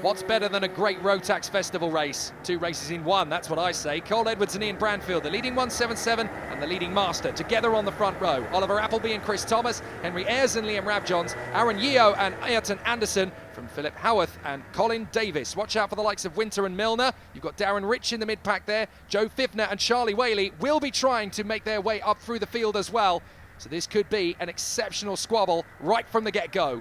What's better than a great Rotax festival race? 2 races in 1, that's what I say. Cole Edwards and Ian Branfield, the leading 177 and the leading master, together on the front row. Oliver Appleby and Chris Thomas, Henry Ayres and Liam Rabjohns, Aaron Yeo and Ayrton Anderson from Philip Howarth and Colin Davis. Watch out for the likes of Winter and Milner. You've got Darren Rich in the mid-pack there. Joe Fifner and Charlie Whaley will be trying to make their way up through the field as well. So this could be an exceptional squabble right from the get-go.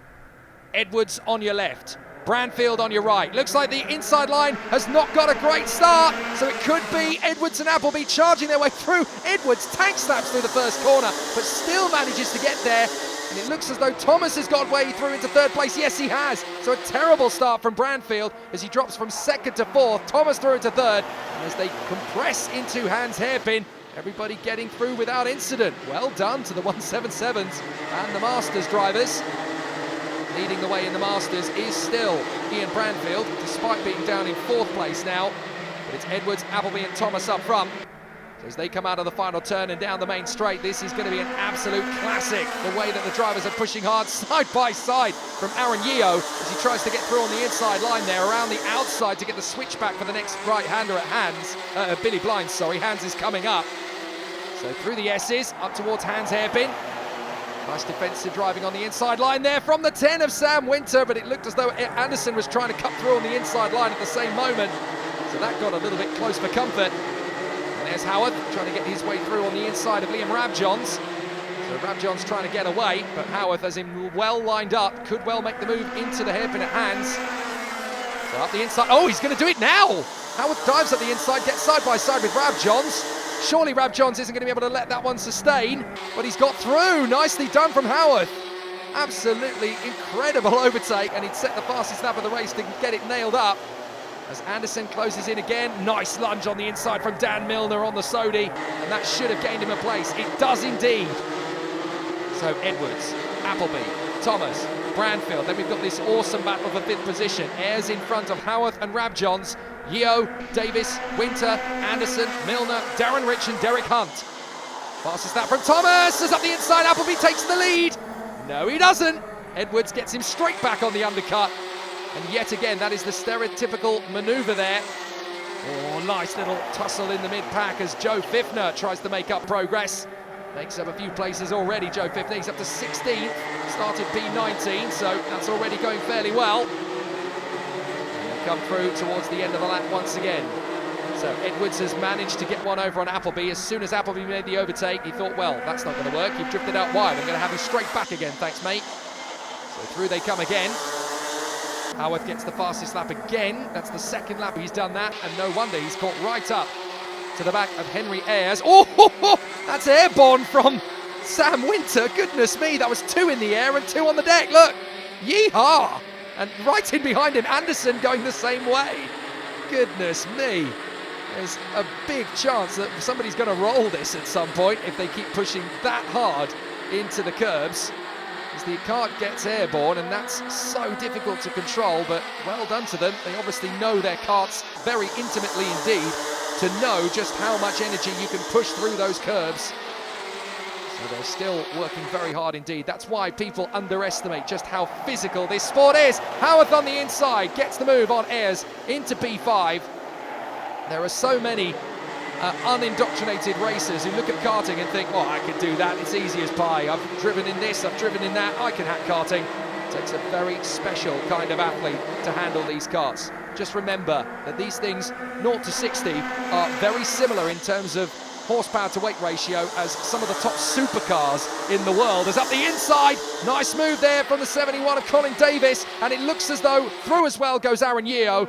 Edwards on your left, Branfield on your right. Looks like the inside line has not got a great start, so it could be Edwards and Appleby charging their way through. Edwards tank slaps through the first corner, but still manages to get there. And it looks as though Thomas has got way through into 3rd place. Yes, he has. So a terrible start from Branfield as he drops from 2nd to 4th. Thomas through into 3rd. And as they compress into Hans Hairpin, everybody getting through without incident. Well done to the 177s and the Masters drivers. Leading the way in the Masters is still Ian Branfield, despite being down in 4th place now. But it's Edwards, Appleby and Thomas up front. So as they come out of the final turn and down the main straight, this is going to be an absolute classic. The way that the drivers are pushing hard side by side from Aaron Yeo as he tries to get through on the inside line there, around the outside to get the switchback for the next right-hander at Hans. Billy Blind, sorry. Hans is coming up. So through the S's, up towards Hans Hairpin. Nice defensive driving on the inside line there from the 10 of Sam Winter, but it looked as though Anderson was trying to cut through on the inside line at the same moment. So that got a little bit close for comfort. And there's Howarth trying to get his way through on the inside of Liam Rabjohns. So Rabjohns trying to get away, but Howarth, as him well lined up, could well make the move into the hairpin at Hans. So up the inside. Oh, he's going to do it now! Howarth dives up the inside, gets side by side with Rabjohns. Surely Rabjohns isn't going to be able to let that one sustain, but he's got through. Nicely done from Howarth. Absolutely incredible overtake, and he'd set the fastest lap of the race to get it nailed up. As Anderson closes in again, nice lunge on the inside from Dan Milner on the Sodi, and that should have gained him a place. It does indeed. So Edwards, Appleby, Thomas, Branfield. Then we've got this awesome battle for 5th position. Ayres in front of Howarth and Rabjohns. Yeo, Davis, Winter, Anderson, Milner, Darren Rich and Derek Hunt. Fastest lap from Thomas, as up the inside, Appleby takes the lead. No, he doesn't. Edwards gets him straight back on the undercut. And yet again, that is the stereotypical manoeuvre there. Oh, nice little tussle in the mid-pack as Joe Fifner tries to make up progress. Makes up a few places already, Joe Fifner. He's up to 16th, started P19, so that's already going fairly well. Come through towards the end of the lap once again. So Edwards has managed to get one over on Appleby. As soon as Appleby made the overtake, he thought, well, that's not going to work. You've drifted out wide. I'm going to have you straight back again, thanks, mate. So through they come again. Howarth gets the fastest lap again. That's the 2nd lap he's done that, and no wonder he's caught right up to the back of Henry Ayres. Oh, that's airborne from Sam Winter. Goodness me, that was 2 in the air and 2 on the deck. Look, yeehaw! And right in behind him, Anderson going the same way. Goodness me. There's a big chance that somebody's going to roll this at some point if they keep pushing that hard into the curbs. As the cart gets airborne, and that's so difficult to control, but well done to them. They obviously know their carts very intimately indeed to know just how much energy you can push through those curbs. So they're still working very hard indeed. That's why people underestimate just how physical this sport is. Howarth on the inside gets the move on Ayres into P5. There are so many unindoctrinated racers who look at karting and think, well, I could do that, it's easy as pie. I've driven in this, I've driven in that, I can hack karting. It takes a very special kind of athlete to handle these karts. Just remember that these things, 0 to 60, are very similar in terms of horsepower to weight ratio as some of the top supercars in the world. As up the inside, nice move there from the 71 of Colin Davis, and it looks as though through as well goes Aaron Yeo.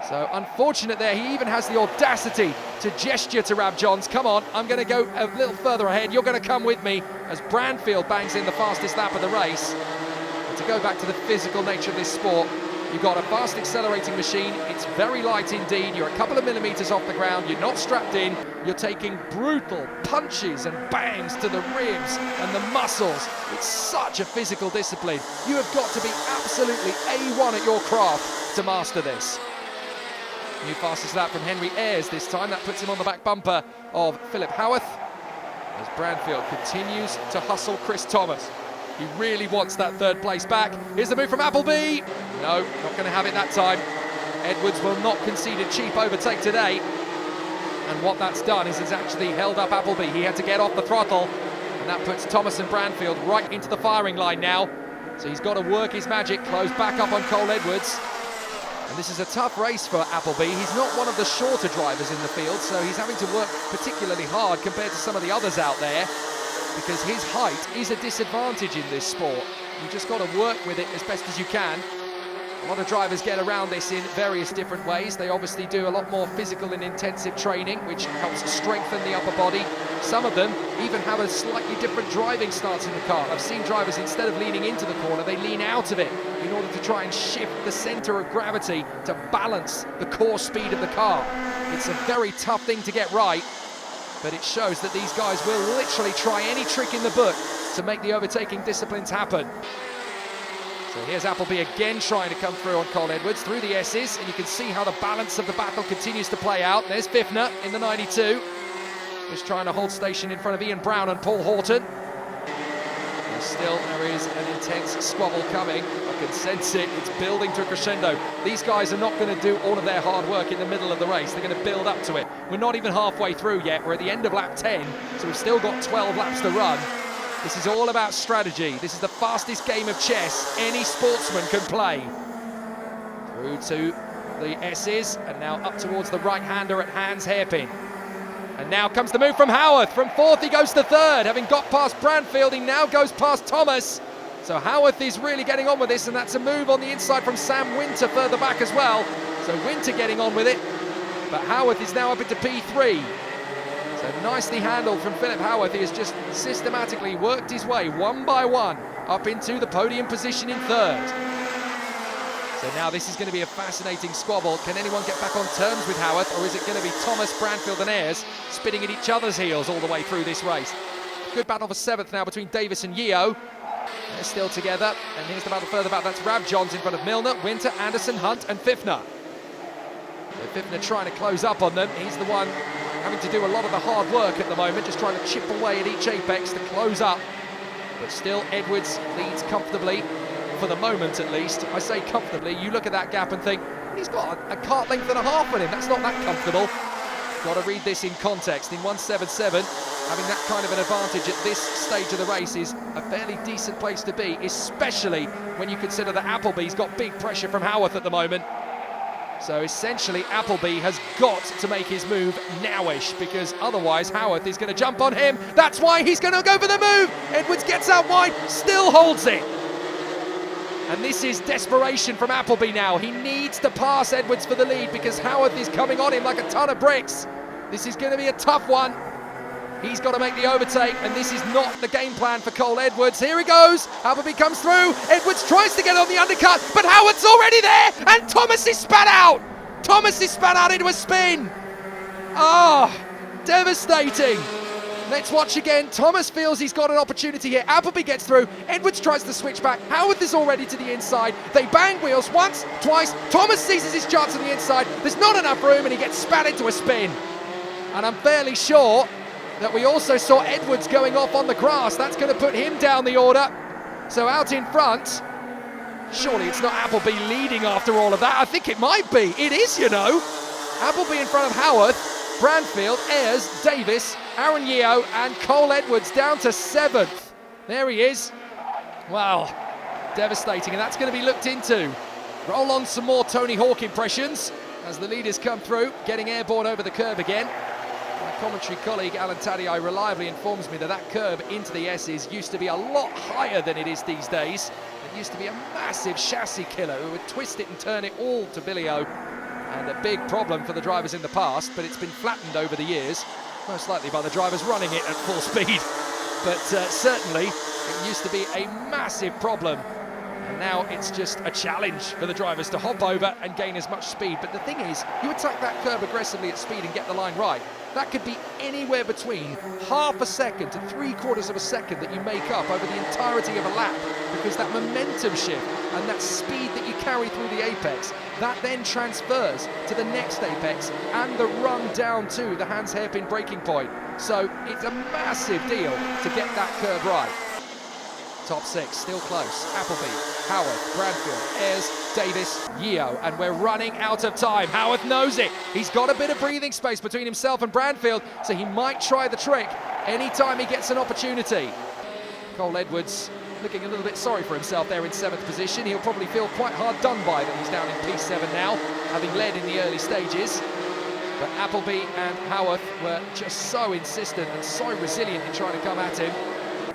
So unfortunate there, he even has the audacity to gesture to Rabjohns, come on, I'm going to go a little further ahead, you're going to come with me, as Branfield bangs in the fastest lap of the race. And to go back to the physical nature of this sport, you've got a fast accelerating machine, it's very light indeed, you're a couple of millimetres off the ground, you're not strapped in, you're taking brutal punches and bangs to the ribs and the muscles. It's such a physical discipline. You have got to be absolutely A1 at your craft to master this. New fastest lap from Henry Ayres this time, that puts him on the back bumper of Philip Howarth, as Branfield continues to hustle Chris Thomas. He really wants that 3rd place back. Here's the move from Appleby. No, not going to have it that time. Edwards will not concede a cheap overtake today. And what that's done is it's actually held up Appleby. He had to get off the throttle, and that puts Thomas and Branfield right into the firing line now. So he's got to work his magic, close back up on Cole Edwards. And this is a tough race for Appleby. He's not one of the shorter drivers in the field, so he's having to work particularly hard compared to some of the others out there, because his height is a disadvantage in this sport. You just got to work with it as best as you can. A lot of drivers get around this in various different ways. They obviously do a lot more physical and intensive training, which helps strengthen the upper body. Some of them even have a slightly different driving stance in the car. I've seen drivers, instead of leaning into the corner, they lean out of it in order to try and shift the center of gravity to balance the core speed of the car. It's a very tough thing to get right, but it shows that these guys will literally try any trick in the book to make the overtaking disciplines happen. So here's Appleby again trying to come through on Cole Edwards through the S's, and you can see how the balance of the battle continues to play out. There's Fiffner in the 92, just trying to hold station in front of Ian Brown and Paul Horton. And still there is an intense squabble coming. I can sense it, it's building to a crescendo. These guys are not going to do all of their hard work in the middle of the race. They're going to build up to it. We're not even halfway through yet. We're at the end of lap 10, so we've still got 12 laps to run. This is all about strategy. This is the fastest game of chess any sportsman can play. Through to the S's, and now up towards the right-hander at Hans Hairpin. And now comes the move from Howarth. From fourth, he goes to third. Having got past Branfield, he now goes past Thomas. So Howarth is really getting on with this, and that's a move on the inside from Sam Winter further back as well. So Winter getting on with it, but Howarth is now up into P3. So nicely handled from Philip Howarth. He has just systematically worked his way one by one up into the podium position in third. So now this is going to be a fascinating squabble. Can anyone get back on terms with Howarth, or is it going to be Thomas, Branfield and Ayres spitting at each other's heels all the way through this race? Good battle for seventh now between Davis and Yeo. They're still together, and here's the battle further back. That's Rab Johns in front of Milner, Winter, Anderson, Hunt and Fiffner. So Fiffner trying to close up on them. He's the one having to do a lot of the hard work at the moment, just trying to chip away at each apex to close up. But still, Edwards leads comfortably, for the moment at least. I say comfortably, you look at that gap and think, he's got a kart length and a half on him. That's not that comfortable. Got to read this in context. In 177, having that kind of an advantage at this stage of the race is a fairly decent place to be, especially when you consider that Appleby's got big pressure from Howarth at the moment. So essentially, Appleby has got to make his move nowish, because otherwise Howarth is going to jump on him. That's why he's going to go for the move. Edwards gets out wide, still holds it. And this is desperation from Appleby now. He needs to pass Edwards for the lead, because Howarth is coming on him like a ton of bricks. This is going to be a tough one. He's got to make the overtake, and this is not the game plan for Cole Edwards. Here he goes. Appleby comes through. Edwards tries to get on the undercut, but Howarth's already there, and Thomas is spat out. Thomas is spat out into a spin. Ah, devastating. Let's watch again. Thomas feels he's got an opportunity here. Appleby gets through. Edwards tries to switch back. Howarth is already to the inside. They bang wheels once, twice. Thomas seizes his chance on the inside. There's not enough room, and he gets spat into a spin. And I'm fairly sure that we also saw Edwards going off on the grass. That's going to put him down the order. So out in front, surely it's not Appleby leading after all of that. I think it might be. It is, you know. Appleby in front of Howarth, Branfield, Ayres, Davis, Aaron Yeo and Cole Edwards down to 7th. There he is. Wow, devastating, and that's going to be looked into. Roll on some more Tony Hawk impressions as the leaders come through, getting airborne over the curb again. My commentary colleague Alan Taddei reliably informs me that that curb into the S's used to be a lot higher than it is these days. It used to be a massive chassis killer who would twist it and turn it all to Billy-O, and a big problem for the drivers in the past, but it's been flattened over the years, most likely by the drivers running it at full speed. But certainly it used to be a massive problem, and now it's just a challenge for the drivers to hop over and gain as much speed. But the thing is, you attack that curb aggressively at speed and get the line right, that could be anywhere between half a second to 3/4 of a second that you make up over the entirety of a lap, because that momentum shift and that speed that you carry through the apex, that then transfers to the next apex and the run down to the Hans Hairpin breaking point. So it's a massive deal to get that curb right. Top 6, still close. Appleby, Howarth, Bradfield, Ayres, Davis, Yeo, and we're running out of time. Howarth knows it. He's got a bit of breathing space between himself and Bradfield, so he might try the trick anytime he gets an opportunity. Cole Edwards looking a little bit sorry for himself there in 7th position. He'll probably feel quite hard done by that he's down in P7 now, having led in the early stages. But Appleby and Howarth were just so insistent and so resilient in trying to come at him.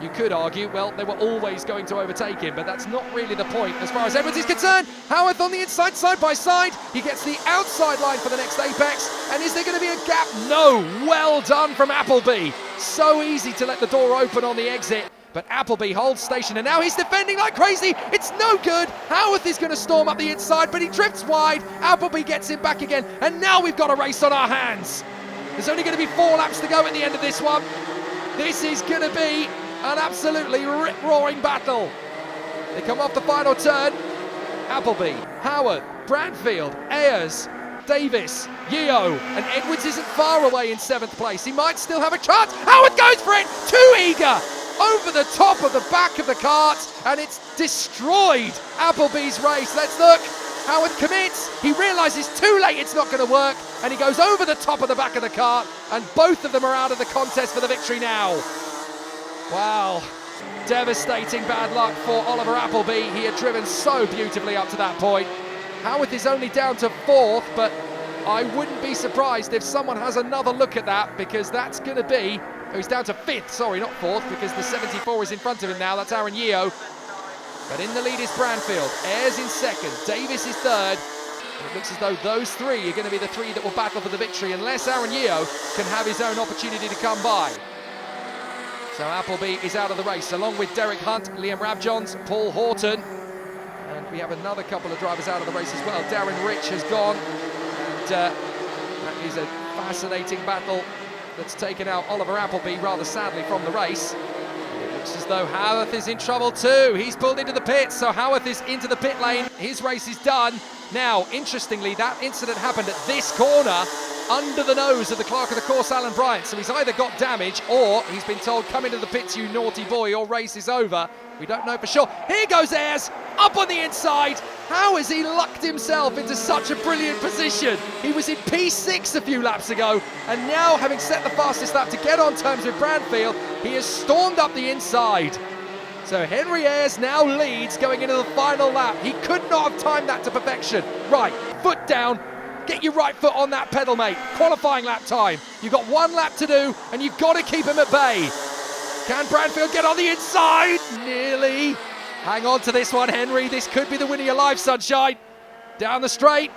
You could argue, well, they were always going to overtake him, but that's not really the point as far as Edwards is concerned. Howarth on the inside, side by side. He gets the outside line for the next apex. And is there going to be a gap? No. Well done from Appleby. So easy to let the door open on the exit. But Appleby holds station, and now he's defending like crazy. It's no good. Howarth is going to storm up the inside, but he drifts wide. Appleby gets him back again, and now we've got a race on our hands. There's only going to be 4 laps to go at the end of this one. This is going to be an absolutely rip-roaring battle. They come off the final turn. Appleby, Howarth, Bradfield, Ayres, Davis, Yeo, and Edwards isn't far away in 7th place. He might still have a chance. Howarth goes for it, too eager. Over the top of the back of the cart, and it's destroyed Appleby's race. Let's look. Howarth commits. He realises too late it's not going to work, and he goes over the top of the back of the cart, and both of them are out of the contest for the victory now. Wow. Devastating bad luck for Oliver Appleby. He had driven so beautifully up to that point. Howarth is only down to 4th, but I wouldn't be surprised if someone has another look at that, because that's going to be... Oh, he's down to 5th, sorry, not 4th, because the 74 is in front of him now. That's Aaron Yeo. But in the lead is Branfield. Ayres in 2nd. Davis is 3rd. It looks as though those 3 are going to be the 3 that will battle for the victory, unless Aaron Yeo can have his own opportunity to come by. So Appleby is out of the race, along with Derek Hunt, Liam Rabjohns, Paul Horton. And we have another couple of drivers out of the race as well. Darren Rich has gone. And that is a fascinating battle that's taken out Oliver Appleby rather sadly from the race. It looks as though Howarth is in trouble too. He's pulled into the pits, so Howarth is into the pit lane. His race is done. Now, interestingly, that incident happened at this corner under the nose of the clerk of the course, Alan Bryant. So he's either got damage or he's been told, come into the pits, you naughty boy, your race is over. We don't know for sure. Here goes Ayres, up on the inside. How has he lucked himself into such a brilliant position? He was in P6 a few laps ago, and now, having set the fastest lap to get on terms with Bradfield, he has stormed up the inside. So Henry Ayres now leads going into the final lap. He could not have timed that to perfection. Right, foot down. Get your right foot on that pedal, mate. Qualifying lap time. You've got 1 lap to do, and you've got to keep him at bay. Can Bradfield get on the inside? Nearly. Hang on to this one, Henry. This could be the win of your life, sunshine. Down the straight.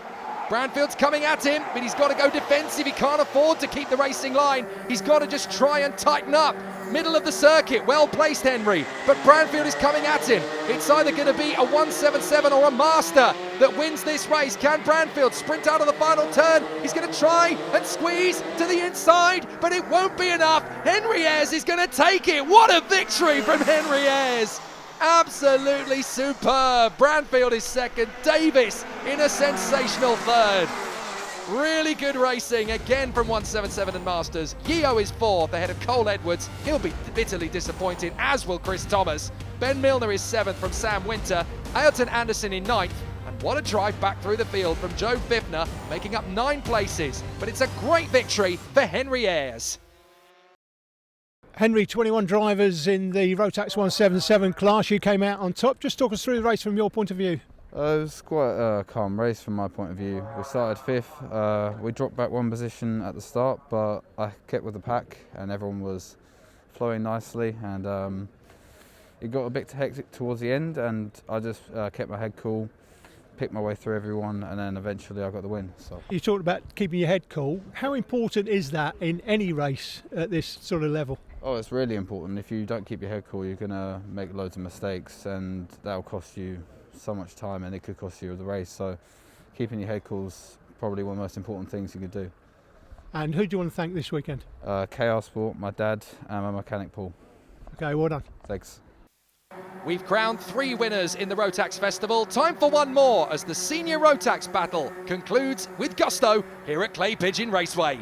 Bradfield's coming at him, but he's got to go defensive. He can't afford to keep the racing line. He's got to just try and tighten up. Middle of the circuit, well placed, Henry. But Bradfield is coming at him. It's either going to be a 177 or a master that wins this race. Can Bradfield sprint out of the final turn? He's going to try and squeeze to the inside, but it won't be enough. Henry Ayres is going to take it. What a victory from Henry Ayres. Absolutely superb. Bradfield is 2nd. Davis in a sensational 3rd. Really good racing again from 177 and Masters. Yeo is 4th ahead of Cole Edwards. He'll be bitterly disappointed, as will Chris Thomas. Ben Milner is 7th from Sam Winter. Ayrton Anderson in 9th. And what a drive back through the field from Joe Fiffner, making up 9 places. But it's a great victory for Henry Ayres. Henry, 21 drivers in the Rotax 177 class. You came out on top. Just talk us through the race from your point of view. It was quite a calm race from my point of view. We started 5th. We dropped back 1 position at the start, but I kept with the pack and everyone was flowing nicely, and it got a bit hectic towards the end, and I just kept my head cool, picked my way through everyone, and then eventually I got the win. So you talked about keeping your head cool. How important is that in any race at this sort of level? Oh, it's really important. If you don't keep your head cool, you're going to make loads of mistakes, and that'll cost you so much time, and it could cost you the race. So keeping your head cool is probably one of the most important things you could do. And who do you want to thank this weekend? KR Sport, my dad, and my mechanic Paul. Okay, well done. Thanks. We've crowned 3 winners in the Rotax Festival. Time for 1 more as the senior Rotax battle concludes with gusto here at Clay Pigeon Raceway.